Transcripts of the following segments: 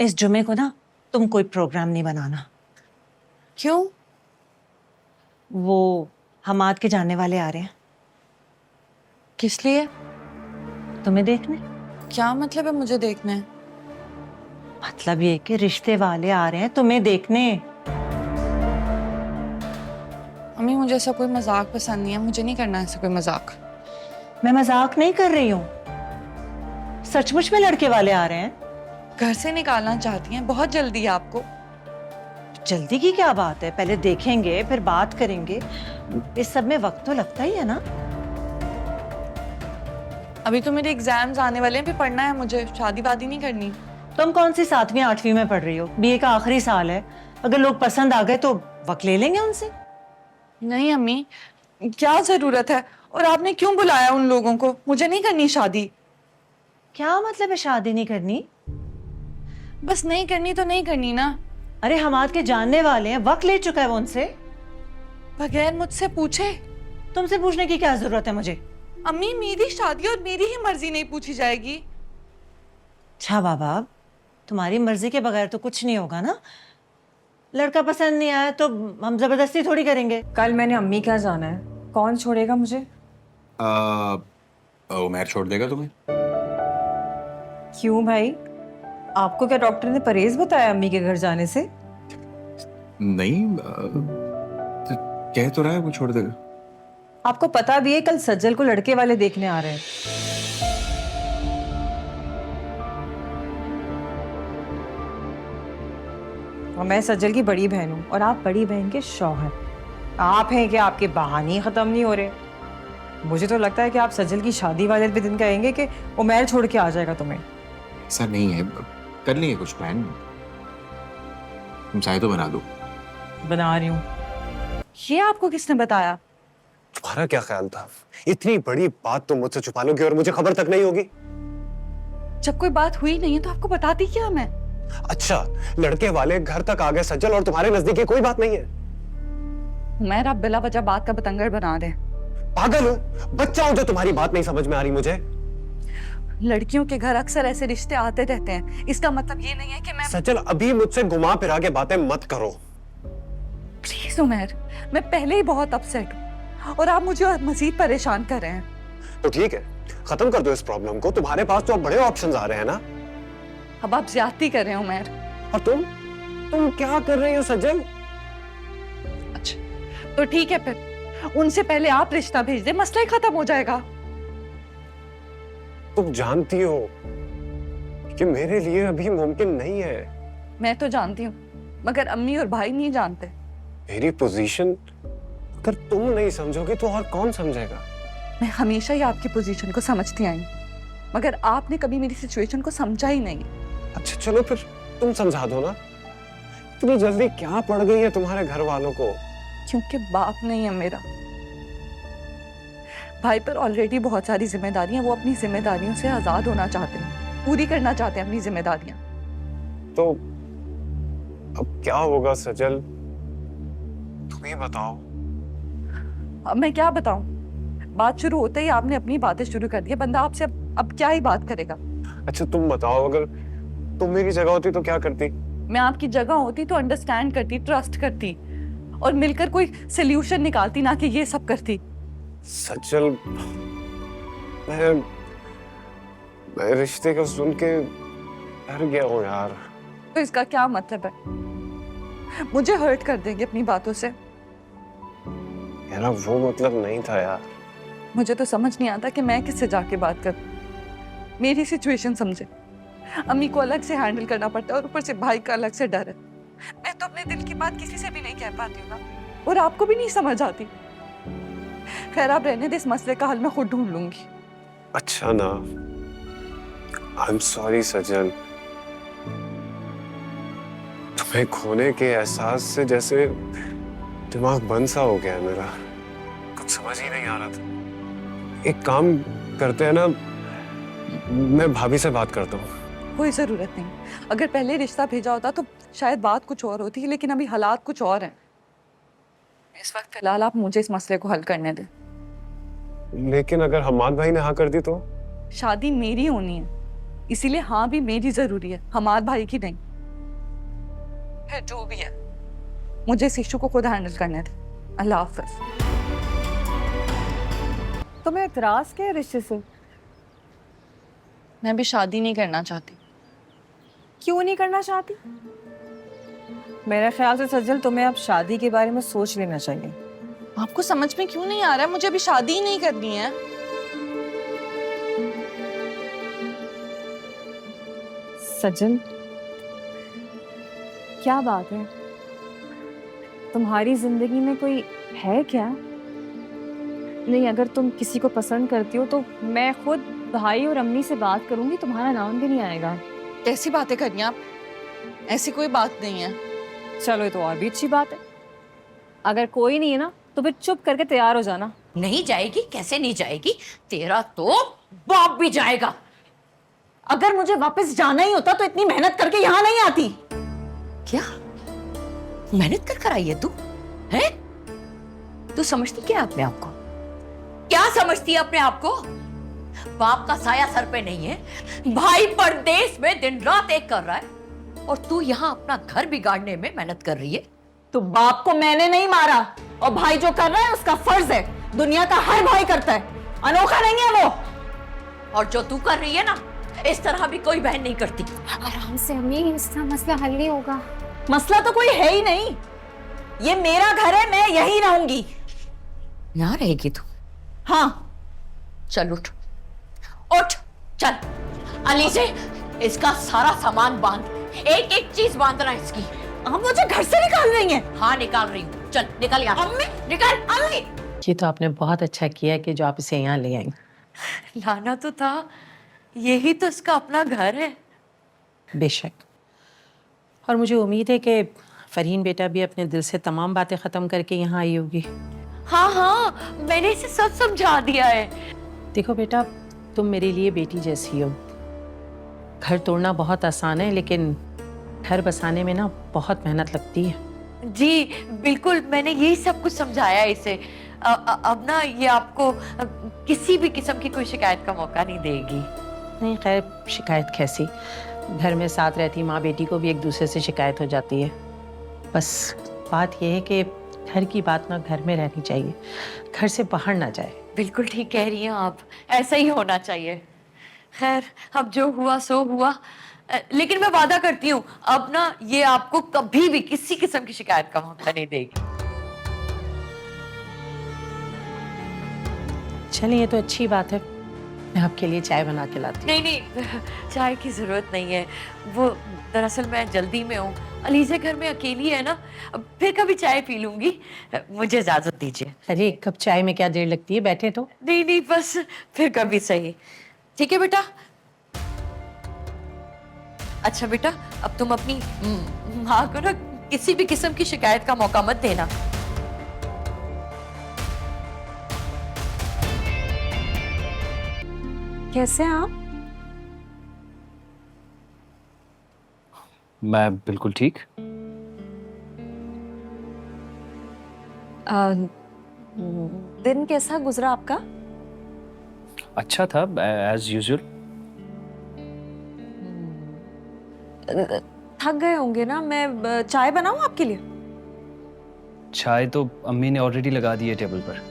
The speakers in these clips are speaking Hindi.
इस जुमे को ना तुम कोई प्रोग्राम नहीं बनाना। क्यों? वो हमाद के जानने वाले आ रहे हैं। किस लिए? तुम्हें देखने। क्या मतलब है मुझे देखने? मतलब ये कि रिश्ते वाले आ रहे हैं तुम्हें देखने। अम्मी मुझे ऐसा कोई मजाक पसंद नहीं है, मुझे नहीं करना ऐसा कोई मजाक। मैं मजाक नहीं कर रही हूँ, सचमुच में लड़के वाले आ रहे हैं। घर से निकालना चाहती हैं? बहुत जल्दी है आपको। जल्दी की क्या बात है, पहले देखेंगे फिर बात करेंगे। इस सब में वक्त तो लगता ही है ना। अभी तो मेरे एग्जाम्स आने वाले हैं, फिर पढ़ना है मुझे, शादी वादी नहीं करनी। तुम कौन सी 7वीं 8वीं में पढ़ रही हो? बीए का आखिरी साल है। अगर लोग पसंद आ गए तो वक्त ले लेंगे उनसे। नहीं अम्मी, क्या जरूरत है? और आपने क्यों बुलाया उन लोगों को? मुझे नहीं करनी शादी। क्या मतलब है शादी नहीं करनी? बस नहीं करनी तो नहीं करनी ना। अरे हमाद के जानने वाले हैं, वक्त ले चुका है वो उनसे। बगैर मुझसे पूछे? तुमसे पूछने की क्या जरूरत है मुझे? अम्मी मेरी शादी और मेरी ही मर्जी नहीं पूछी जाएगी। अच्छा बाबा, तुम्हारी मर्जी के बगैर तो कुछ नहीं होगा ना। लड़का पसंद नहीं आया तो हम जबरदस्ती थोड़ी करेंगे। कल मैंने अम्मी क्या जाना है, कौन छोड़ेगा मुझे? उमैर छोड़ देगा तुम्हें। क्यों भाई, आपको क्या डॉक्टर ने परहेज बताया अम्मी के घर जाने से? नहीं, तो कह तो रहा है वो छोड़ देगा। आपको पता भी है कल सज्जल को लड़के वाले देखने आ रहे हैं। और मैं सज्जल की बड़ी बहन हूँ और आप बड़ी बहन के शौहर। आप हैं कि आपके बहाने खत्म नहीं हो रहे। मुझे तो लगता है कि आप सज्जल की शादी वाले भी दिन कहेंगे कि उमैर छोड़ के आ जाएगा तुम्हें। ऐसा नहीं है, कर लेंगे कुछ प्लान। तुम चाहे तो बना दो। बना रही हूँ। ये आपको किसने बताया? तुम्हारा क्या ख्याल था? इतनी बड़ी बात तुम मुझसे छुपा लोगी और मुझे खबर तक नहीं होगी? जब कोई बात हुई नहीं है तो आपको बताती क्या मैं? अच्छा, लड़के वाले घर तक आ गए सज्जल और तुम्हारे नजदीक ये कोई बात नहीं है? मैं आप बिला वजह बात का बतंगड़ बना रहे। पागल हो, बच्चा हूं जो तुम्हारी बात नहीं समझ में आ रही मुझे। लड़कियों के घर अक्सर ऐसे रिश्ते आते रहते हैं, इसका मतलब ये नहीं है कि मैं। सज्जल अभी मुझसे घुमा फिरा के बातें मत करो। प्लीज उमैर, मैं पहले ही बहुत अपसेट हूँ और आप मुझे मजीद परेशान कर रहे हैं। तो ठीक है, खत्म कर दो इस प्रॉब्लम को। तुम्हारे पास तो अब बड़े ऑप्शंस आ रहे हैं ना। अब आप ज्यादती कर रहे हो उमैर। और तुम क्या कर रही हो सज्जल? अच्छा तो ठीक है, फिर उनसे पहले आप रिश्ता भेज दे, मसला ही खत्म हो जाएगा। तुम जानती हो कि मेरे लिए अभी मुमकिन नहीं है। मैं तो जानती हूँ, मगर अम्मी और भाई नहीं जानते। मेरी पोजीशन अगर तुम नहीं समझोगे तो और कौन समझेगा? मैं हमेशा ही आपकी पोजीशन को समझती आई, मगर आपने कभी मेरी सिचुएशन को समझा ही नहीं। अच्छा चलो फिर तुम समझा दो ना। इतनी जल्दी क्या पड़ गई है तुम्हारे घर वालों को? क्योंकि बाप नहीं है मेरा। भाई पर ऑलरेडी बहुत सारी जिम्मेदारियां, वो अपनी जिम्मेदारियों से आजाद होना चाहते हैं, पूरी करना चाहते हैं अपनी जिम्मेदारियां। तो अब क्या होगा सजल, तुम ही बताओ। अब मैं क्या बताऊं? बात शुरू होते ही आपने अपनी बातें शुरू कर दी। बंदा आपसे अब क्या ही बात करेगा? अच्छा तुम बताओ, अगर तुम मेरी जगह होती तो क्या करती? मैं आपकी जगह होती तो अंडरस्टैंड करती, ट्रस्ट करती और मिलकर कोई सोल्यूशन निकालती, ना कि ये सब करती। सजल, मैं रिश्ते को सुन के डर गया हूँ यार। तो इसका क्या मतलब है? मुझे हर्ट कर देंगे अपनी बातों से? मेरा वो मतलब नहीं था यार। मुझे तो समझ नहीं आता कि मैं किससे जाके बात करूं। मेरी सिचुएशन समझे। अम्मी को अलग से हैंडल करना पड़ता है और ऊपर से भाई का अलग से डर है। मैं तो अपने दिल की बात किसी से भी नहीं कह पाती हूँ ना, और आपको भी नहीं समझ आती। खैर आप रहने दे, इस मसले का हल मैं खुद ढूंढ लूंगी। अच्छा ना, आई एम सॉरी सजल। तुम्हें खोने के एहसास से जैसे दिमाग बंद सा हो गया है मेरा। कुछ समझ ही नहीं आ रहा था। एक काम करते हैं ना, मैं भाभी से बात करता हूँ। कोई जरूरत नहीं। अगर पहले रिश्ता भेजा होता तो शायद बात कुछ और होती, लेकिन अभी हालात कुछ और हैं। इस वक्त फिलहाल आप मुझे इस मसले को हल करने दें। लेकिन अगर हमाद भाई ने हाँ कर दी तो? शादी मेरी होनी है, इसीलिए हाँ भी मेरी जरूरी है, हमाद भाई की नहीं। फिर जो भी है, मुझे इस इशू को खुद हैंडल करने दे। अल्लाह हाफिज। तुम्हें इतराज क्या है रिश्ते से? मैं भी शादी नहीं करना चाहती। क्यों नहीं करना चाहती? मेरे ख्याल से सज्जल तुम्हें अब शादी के बारे में सोच लेना चाहिए। आपको समझ में क्यों नहीं आ रहा है? मुझे अभी शादी ही नहीं करनी है। सज्जल, क्या बात है? तुम्हारी जिंदगी में कोई है क्या? नहीं, अगर तुम किसी को पसंद करती हो तो मैं खुद भाई और अम्मी से बात करूंगी, तुम्हारा नाम भी नहीं आएगा। कैसी बातें कर रही हैं आप? ऐसी कोई बात नहीं है। चलो, ये तो और भी अच्छी बात है। अगर कोई नहीं है ना तो फिर चुप करके तैयार हो जाना। नहीं जाएगी? कैसे नहीं जाएगी? तेरा तो बाप भी जाएगा। अगर मुझे वापस जाना ही होता तो इतनी मेहनत करके यहाँ नहीं आती। क्या मेहनत कर आई है तू? है तू समझती क्या है अपने आप को? क्या समझती है अपने आप को? बाप का साया सर पे नहीं है, भाई परदेश में दिन रात एक कर रहा है और तू यहाँ अपना घर बिगाड़ने में मेहनत कर रही है। तो बाप को मैंने नहीं मारा और भाई जो कर रहा है उसका फर्ज है। दुनिया का हर भाई करता है, अनोखा नहीं है वो। और जो तू कर रही है ना, इस तरह भी कोई बहन नहीं करती। आराम से अम्मी, इसका मसला हल नहीं होगा। मसला तो कोई है ही नहीं। ये मेरा घर है, मैं यहीं रहूंगी। यहाँ रहेगी तू? हाँ। चल उठ उठ, चल अली से इसका सारा सामान बांध, एक एक चीज बांधना इसकी। आप मुझे घर से निकाल रही हैं? हाँ निकाल रही हूँ, चल निकल यहाँ। अम्मी, निकल। अम्मी। ये तो आपने बहुत अच्छा किया कि जो आप इसे यहाँ ले आई। लाना तो था, यही तो इसका अपना घर है। बेशक, और मुझे उम्मीद है कि फरहीन बेटा भी अपने दिल से तमाम बातें ख़त्म करके यहाँ आई होगी। हाँ हाँ, मैंने इसे सब समझा दिया है। देखो बेटा, तुम मेरे लिए बेटी जैसी हो। घर तोड़ना बहुत आसान है, लेकिन घर बसाने में ना बहुत मेहनत लगती है। जी बिल्कुल, मैंने यही सब कुछ समझाया इसे। अब ना ये आपको किसी भी किस्म की कोई शिकायत का मौका नहीं देगी। नहीं खैर, शिकायत कैसी, घर में साथ रहती माँ बेटी को भी एक दूसरे से शिकायत हो जाती है। बस बात यह है कि घर की बात ना घर में रहनी चाहिए, घर से बाहर ना जाए। बिल्कुल ठीक कह रही हैं आप, ऐसा ही होना चाहिए। खैर, अब जो हुआ सो हुआ, लेकिन मैं वादा करती हूँ अब ना ये आपको कभी भी किसी किस्म की शिकायत का मौका नहीं देगी। चलिए, ये तो अच्छी बात है। मैं आपके लिए चाय बना के लाती हूँ। नहीं नहीं, चाय की जरूरत नहीं है। वो दरअसल मैं जल्दी में हूँ, अलीज़ा घर में अकेली है ना, फिर कभी चाय पी लूंगी। मुझे इजाजत दीजिए। अरे एक कप चाय में क्या देर लगती है, बैठे तो। नहीं नहीं, बस फिर कभी सही। ठीक है बेटा। अच्छा बेटा, अब तुम अपनी माँ को ना किसी भी किस्म की शिकायत का मौका मत देना। कैसे हैं आप? मैं बिल्कुल ठीक। दिन कैसा गुजरा आपका? अच्छा था, एज यूजुअल। थक गए होंगे ना, मैं चाय बनाऊं आपके लिए? चाय तो अम्मी ने ऑलरेडी लगा दी है टेबल पर।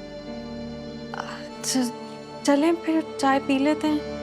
चलें फिर चाय पी लेते हैं।